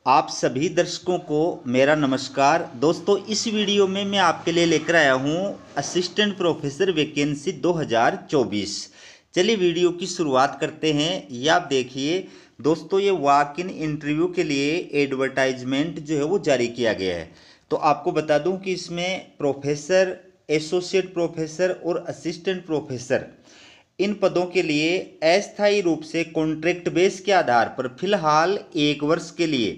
आप सभी दर्शकों को मेरा नमस्कार। दोस्तों, इस वीडियो में मैं आपके लिए लेकर आया हूं असिस्टेंट प्रोफेसर वैकेंसी 2024। चलिए वीडियो की शुरुआत करते हैं। ये आप देखिए दोस्तों, ये वॉक इन इंटरव्यू के लिए एडवर्टाइजमेंट जो है वो जारी किया गया है। तो आपको बता दूं कि इसमें प्रोफेसर, एसोसिएट प्रोफेसर और असिस्टेंट प्रोफेसर इन पदों के लिए अस्थायी रूप से कॉन्ट्रैक्ट बेस के आधार पर फिलहाल 1 वर्ष के लिए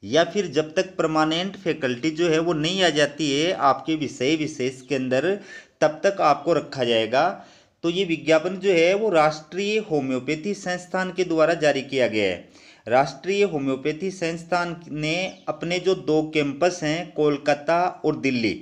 या फिर जब तक परमानेंट फैकल्टी जो है वो नहीं आ जाती है आपके विषय विशेष के अंदर, तब तक आपको रखा जाएगा। तो ये विज्ञापन जो है वो राष्ट्रीय होम्योपैथी संस्थान के द्वारा जारी किया गया है। राष्ट्रीय होम्योपैथी संस्थान ने अपने जो 2 कैंपस हैं, कोलकाता और दिल्ली,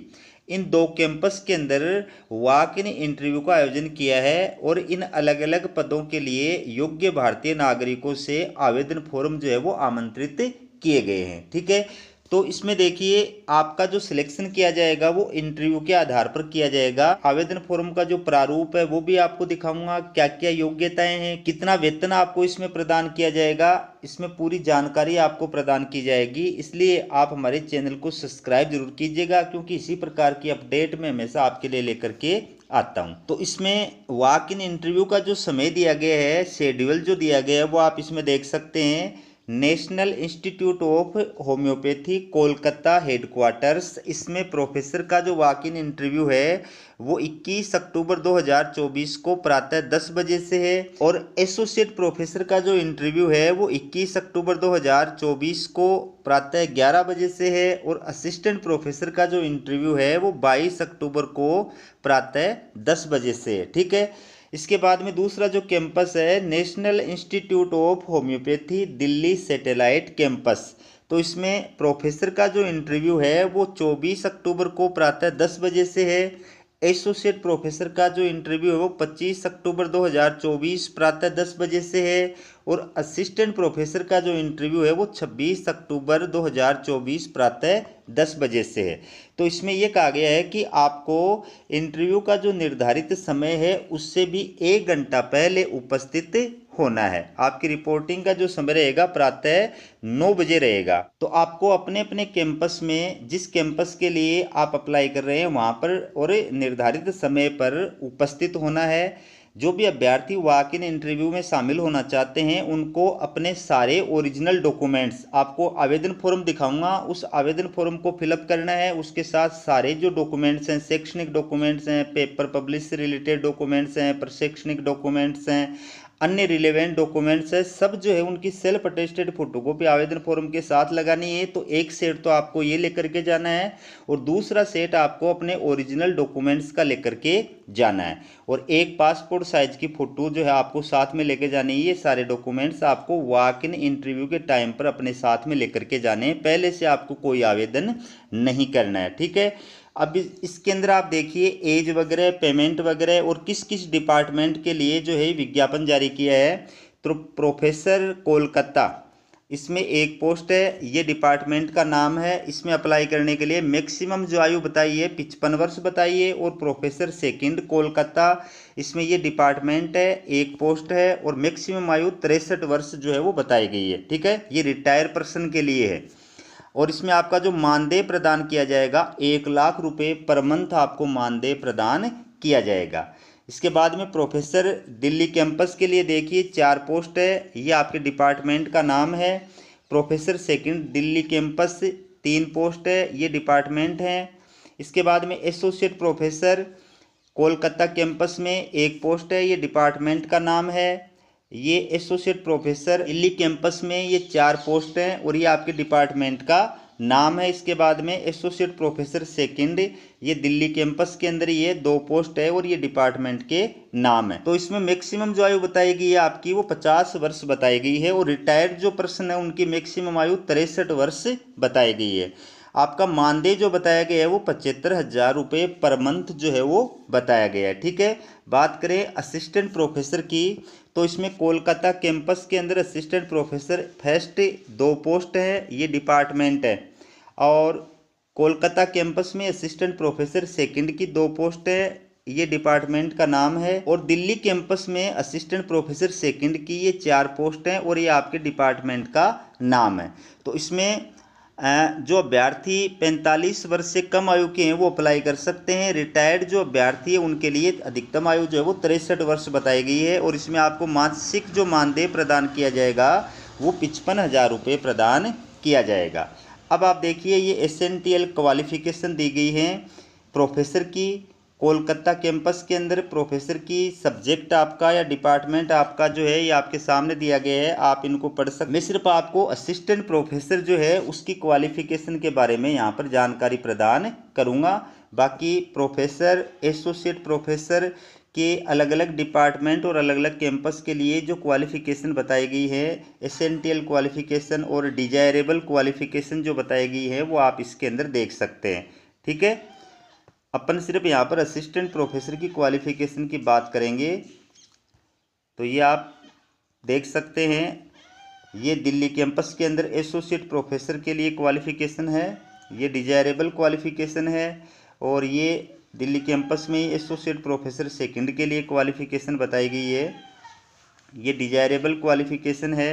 इन 2 कैंपस के अंदर वॉक इन इंटरव्यू का आयोजन किया है और इन अलग अलग पदों के लिए योग्य भारतीय नागरिकों से आवेदन फॉर्म जो है वो आमंत्रित किए गए हैं। ठीक है, तो इसमें देखिए आपका जो सिलेक्शन किया जाएगा वो इंटरव्यू के आधार पर किया जाएगा। आवेदन फॉर्म का जो प्रारूप है वो भी आपको दिखाऊंगा, क्या क्या योग्यताएं हैं, कितना वेतन आपको इसमें प्रदान किया जाएगा, इसमें पूरी जानकारी आपको प्रदान की जाएगी। इसलिए आप हमारे चैनल को सब्सक्राइब जरूर कीजिएगा, क्योंकि इसी प्रकार की अपडेट मैं हमेशा आपके लिए लेकर के आता हूं। तो इसमें वॉक इन इंटरव्यू का जो समय दिया गया है, शेड्यूल जो दिया गया है, वो आप इसमें देख सकते हैं। National institute of homeopathy Kolkata headquarters, इसमें प्रोफेसर का जो वॉक इन इंटरव्यू है वो 21 अक्टूबर 2024 को प्रातः 10 बजे से है और एसोसिएट प्रोफेसर का जो इंटरव्यू है वो 21 अक्टूबर 2024 को प्रातः 11 बजे से है और असिस्टेंट प्रोफेसर का जो इंटरव्यू है वो 22 अक्टूबर को प्रातः 10 बजे से है। ठीक है, इसके बाद में दूसरा जो कैंपस है, national institute of homeopathy Delhi satellite campus, तो इसमें प्रोफेसर का जो इंटरव्यू है वो 24 अक्टूबर को प्रातः 10 बजे से है। एसोसिएट प्रोफेसर का जो इंटरव्यू है वो 25 अक्टूबर 2024 प्रातः 10 बजे से है और असिस्टेंट प्रोफेसर का जो इंटरव्यू है वो 26 अक्टूबर 2024 प्रातः 10 बजे से है। तो इसमें यह कहा गया है कि आपको इंटरव्यू का जो निर्धारित समय है उससे भी 1 घंटा पहले उपस्थित होना है। आपकी रिपोर्टिंग का जो समय रहेगा प्रातः 9 बजे रहेगा। तो आपको अपने अपने कैंपस में, जिस कैंपस के लिए आप अप्लाई कर रहे हैं वहां पर और निर्धारित समय पर उपस्थित होना है। जो भी अभ्यर्थी वॉक इन इंटरव्यू में शामिल होना चाहते हैं उनको अपने सारे ओरिजिनल डॉक्यूमेंट्स, आपको आवेदन फॉर्म दिखाऊंगा, उस आवेदन फॉर्म को फिलअप करना है। उसके साथ सारे जो डॉक्यूमेंट्स हैं, शैक्षणिक डॉक्यूमेंट्स हैं, पेपर पब्लिश से रिलेटेड डॉक्यूमेंट्स हैं, प्रशैक्षणिक डॉक्यूमेंट्स हैं, अन्य रिलेवेंट डॉक्यूमेंट्स है, सब जो है उनकी सेल्फ अटेस्टेड फोटोकॉपी आवेदन फॉर्म के साथ लगानी है। तो एक सेट तो आपको ये लेकर के जाना है और दूसरा सेट आपको अपने ओरिजिनल डॉक्यूमेंट्स का लेकर के जाना है और एक पासपोर्ट साइज की फोटो जो है आपको साथ में लेके जानी है। ये सारे डॉक्यूमेंट्स आपको वॉक इन इंटरव्यू के टाइम पर अपने साथ में लेकर के जाने हैं। पहले से आपको कोई आवेदन नहीं करना है। ठीक है, अब इसके अंदर आप देखिए एज वगैरह, पेमेंट वगैरह और किस किस डिपार्टमेंट के लिए जो है विज्ञापन जारी किया है। तो प्रोफेसर कोलकाता, इसमें एक पोस्ट है, ये डिपार्टमेंट का नाम है। इसमें अप्लाई करने के लिए मैक्सिमम जो आयु बताई है 55 वर्ष बताई है और प्रोफेसर सेकंड कोलकाता, इसमें ये डिपार्टमेंट है, एक पोस्ट है और मैक्सिमम आयु 63 वर्ष जो है वो बताई गई है। ठीक है, ये रिटायर पर्सन के लिए है और इसमें आपका जो मानदेय प्रदान किया जाएगा 1 लाख रुपए पर मंथ आपको मानदेय प्रदान किया जाएगा। इसके बाद में प्रोफेसर दिल्ली कैंपस के लिए देखिए 4 पोस्ट है, ये आपके डिपार्टमेंट का नाम है। Professor second Delhi campus 3 post है, ये डिपार्टमेंट है। इसके बाद में एसोसिएट प्रोफेसर कोलकाता कैंपस में 1 पोस्ट है, ये डिपार्टमेंट का नाम है। ये एसोसिएट प्रोफेसर दिल्ली कैंपस में ये 4 पोस्ट हैं और ये आपके डिपार्टमेंट का नाम है। इसके बाद में एसोसिएट प्रोफेसर सेकंड, ये दिल्ली कैंपस के अंदर ये 2 पोस्ट है और ये डिपार्टमेंट के नाम है। तो इसमें मैक्सिमम जो आयु बताई गई है आपकी वो 50 वर्ष बताई गई है और रिटायर्ड जो पर्सन है उनकी मैक्सिमम आयु 63 वर्ष बताई गई है। आपका मानदेय जो बताया गया है वो 75,000 रुपये पर मंथ जो है वो बताया गया है। ठीक है, बात करें असिस्टेंट प्रोफेसर की, तो इसमें कोलकाता कैंपस के अंदर असिस्टेंट प्रोफेसर फर्स्ट 2 पोस्ट है, ये डिपार्टमेंट है और कोलकाता कैंपस में असिस्टेंट प्रोफेसर सेकंड की 2 पोस्ट है, ये डिपार्टमेंट का नाम है। और दिल्ली कैंपस में असिस्टेंट प्रोफेसर सेकंड की ये 4 पोस्ट हैं और ये आपके डिपार्टमेंट का नाम है। तो इसमें जो अभ्यर्थी 45 वर्ष से कम आयु के हैं वो अप्लाई कर सकते हैं। रिटायर्ड जो अभ्यर्थी है उनके लिए अधिकतम आयु जो है वो 63 वर्ष बताई गई है। और इसमें आपको मासिक जो मानदेय प्रदान किया जाएगा वो 55,000 रुपये प्रदान किया जाएगा। अब आप देखिए ये एसेंशियल क्वालिफिकेशन दी गई है प्रोफेसर की। कोलकाता कैंपस के अंदर प्रोफेसर की सब्जेक्ट आपका या डिपार्टमेंट आपका जो है ये आपके सामने दिया गया है, आप इनको पढ़ सकते। मैं सिर्फ आपको असिस्टेंट प्रोफेसर जो है उसकी क्वालिफिकेशन के बारे में यहाँ पर जानकारी प्रदान करूँगा। बाकी प्रोफेसर, एसोसिएट प्रोफेसर के अलग अलग डिपार्टमेंट और अलग अलग कैंपस के लिए जो क्वालिफिकेशन बताई गई है, एसेंशियल क्वालिफिकेशन और डिजायरेबल क्वालिफिकेशन जो बताई गई है वो आप इसके अंदर देख सकते हैं। ठीक है, अपन सिर्फ यहाँ पर असिस्टेंट प्रोफेसर की क्वालिफिकेशन की बात करेंगे। तो ये आप देख सकते हैं, ये दिल्ली कैंपस के अंदर एसोसिएट प्रोफेसर के लिए क्वालिफिकेशन है, ये डिजायरेबल क्वालिफिकेशन है। और ये दिल्ली कैंपस में एसोसिएट प्रोफेसर सेकंड के लिए क्वालिफिकेशन बताई गई है, ये डिजायरेबल क्वालिफिकेशन है।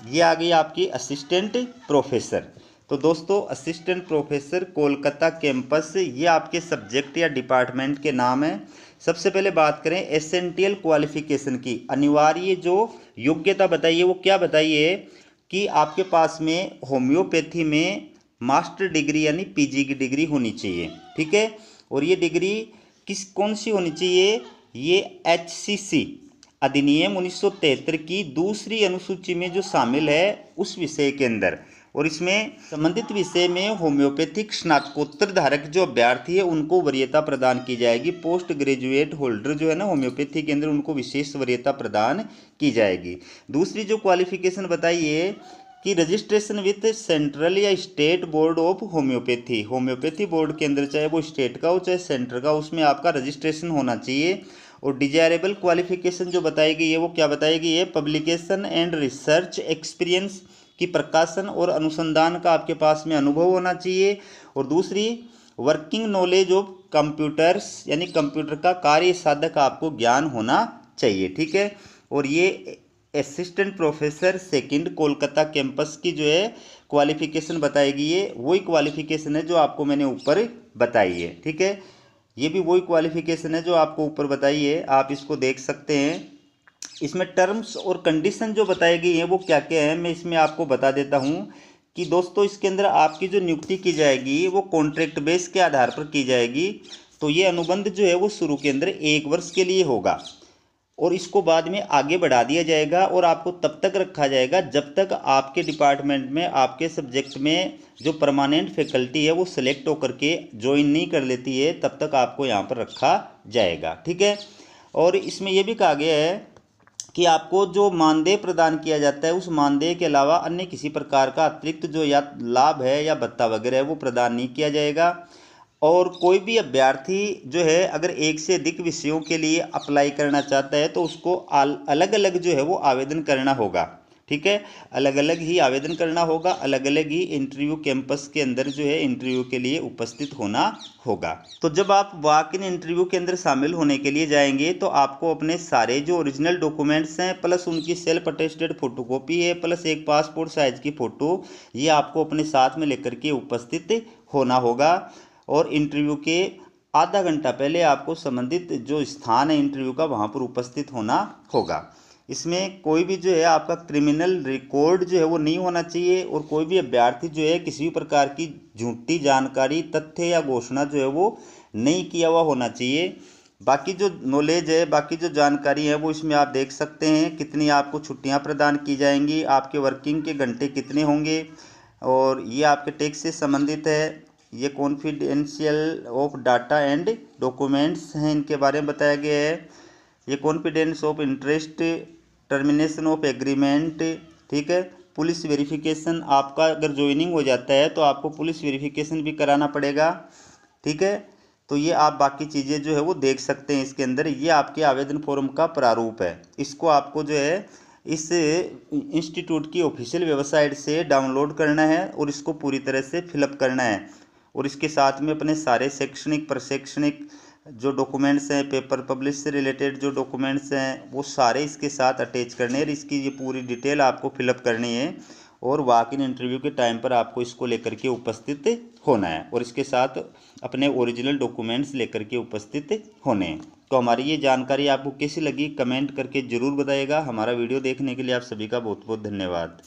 ये आ गई आपकी असिस्टेंट प्रोफेसर। तो दोस्तों असिस्टेंट प्रोफेसर कोलकाता कैंपस ये आपके सब्जेक्ट या डिपार्टमेंट के नाम है। सबसे पहले बात करें एसेंशियल क्वालिफिकेशन की, अनिवार्य जो योग्यता बताइए वो क्या बताइए कि आपके पास में होम्योपैथी में मास्टर डिग्री यानी पीजी की डिग्री होनी चाहिए। ठीक है, और ये डिग्री कौन सी होनी चाहिए, ये HCC अधिनियम 1973 की दूसरी अनुसूची में जो शामिल है उस विषय के अंदर। और इसमें संबंधित विषय में होम्योपैथिक स्नातकोत्तर धारक जो अभ्यर्थी है उनको वरीयता प्रदान की जाएगी। पोस्ट ग्रेजुएट होल्डर जो है ना होम्योपैथी के अंदर उनको विशेष वरीयता प्रदान की जाएगी। दूसरी जो क्वालिफिकेशन बताई है कि रजिस्ट्रेशन विथ सेंट्रल या state board of homeopathy, homeopathy board के अंदर चाहे वो स्टेट का हो चाहे सेंटर का, उसमें आपका रजिस्ट्रेशन होना चाहिए। और डिजायरेबल क्वालिफिकेशन जो बताई गई है वो क्या बताई गई है, पब्लिकेशन एंड रिसर्च एक्सपीरियंस की प्रकाशन और अनुसंधान का आपके पास में अनुभव होना चाहिए। और दूसरी वर्किंग नॉलेज ऑफ कंप्यूटर्स यानी कंप्यूटर का कार्य साधक आपको ज्ञान होना चाहिए। ठीक है, और ये assistant professor second Kolkata campus की जो है क्वालिफिकेशन बताई गई है वही क्वालिफिकेशन है जो आपको मैंने ऊपर बताई है। ठीक है, ये भी वही क्वालिफिकेशन है जो आपको ऊपर बताई है, आप इसको देख सकते हैं। इसमें टर्म्स और कंडीशन जो बताई गई हैं वो क्या क्या है मैं इसमें आपको बता देता हूं कि दोस्तों इसके अंदर आपकी जो नियुक्ति की जाएगी वो कॉन्ट्रैक्ट बेस के आधार पर की जाएगी। तो ये अनुबंध जो है वो शुरू के अंदर 1 वर्ष के लिए होगा और इसको बाद में आगे बढ़ा दिया जाएगा और आपको तब तक रखा जाएगा जब तक आपके डिपार्टमेंट में आपके सब्जेक्ट में जो परमानेंट फैकल्टी है वो सिलेक्ट होकर के ज्वाइन नहीं कर लेती है, तब तक आपको यहाँ पर रखा जाएगा। ठीक है, और इसमें यह भी कहा गया है कि आपको जो मानदेय प्रदान किया जाता है उस मानदेय के अलावा अन्य किसी प्रकार का अतिरिक्त जो या लाभ है या भत्ता वगैरह है वो प्रदान नहीं किया जाएगा। और कोई भी अभ्यर्थी जो है अगर एक से अधिक विषयों के लिए अप्लाई करना चाहता है तो उसको अलग अलग जो है वो आवेदन करना होगा। ठीक है, अलग अलग ही आवेदन करना होगा, अलग अलग ही इंटरव्यू कैंपस के अंदर जो है इंटरव्यू के लिए उपस्थित होना होगा। तो जब आप वॉक इन इंटरव्यू के अंदर शामिल होने के लिए जाएंगे तो आपको अपने सारे जो ओरिजिनल डॉक्यूमेंट्स हैं प्लस उनकी सेल्फ अटेस्टेड फोटोकॉपी है प्लस एक पासपोर्ट साइज की फ़ोटो, ये आपको अपने साथ में लेकर के उपस्थित होना होगा। और इंटरव्यू के आधा घंटा पहले आपको संबंधित जो स्थान है इंटरव्यू का वहाँ पर उपस्थित होना होगा। इसमें कोई भी जो है आपका क्रिमिनल रिकॉर्ड जो है वो नहीं होना चाहिए और कोई भी अभ्यर्थी जो है किसी भी प्रकार की झूठी जानकारी, तथ्य या घोषणा जो है वो नहीं किया हुआ होना चाहिए। बाकी जो नॉलेज है, बाकी जो जानकारी है वो इसमें आप देख सकते हैं, कितनी आपको छुट्टियां प्रदान की जाएंगी, आपके वर्किंग के घंटे कितने होंगे, और ये आपके टैक्स से संबंधित है। ये confidential of data and documents हैं, इनके बारे में बताया गया है। ये confidence of interest, termination of agreement. ठीक है, पुलिस वेरिफिकेशन, आपका अगर ज्वाइनिंग हो जाता है तो आपको पुलिस वेरिफिकेशन भी कराना पड़ेगा। ठीक है, तो ये आप बाकी चीज़ें जो है वो देख सकते हैं इसके अंदर। ये आपके आवेदन फॉर्म का प्रारूप है, इसको आपको जो है इस इंस्टीट्यूट की ऑफिशियल वेबसाइट से डाउनलोड करना है और इसको पूरी तरह से फिलअप करना है। और इसके साथ में अपने सारे शैक्षणिक, प्रशैक्षणिक जो डॉक्यूमेंट्स हैं, पेपर पब्लिश से रिलेटेड जो डॉक्यूमेंट्स हैं वो सारे इसके साथ अटैच करने हैं और इसकी ये पूरी डिटेल आपको फिलअप करनी है और वॉक इन इंटरव्यू के टाइम पर आपको इसको लेकर के उपस्थित होना है और इसके साथ अपने ओरिजिनल डॉक्यूमेंट्स लेकर के उपस्थित होने हैं। तो हमारी ये जानकारी आपको कैसी लगी कमेंट करके ज़रूर बताइएगा। हमारा वीडियो देखने के लिए आप सभी का बहुत बहुत धन्यवाद।